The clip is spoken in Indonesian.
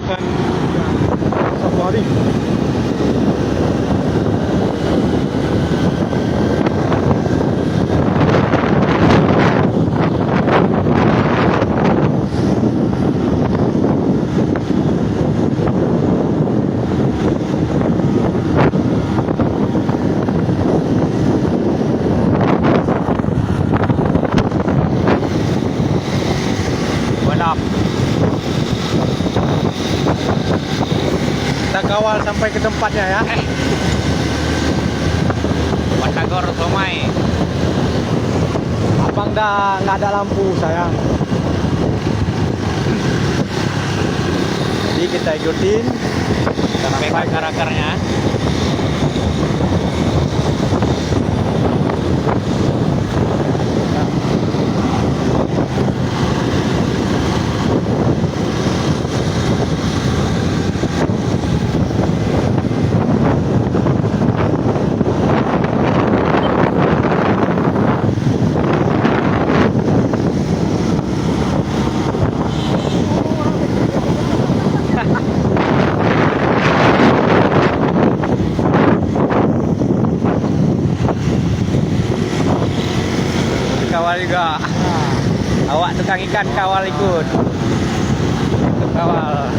ikan satu hari. Kita kawal sampai ke tempatnya ya. Watagor Somai. Abang dah nggak ada lampu sayang. Jadi kita ikutin Sampai ke akar-akarnya. Kawal juga. Awak tukang ikan kawal ikut. Ikut kawal.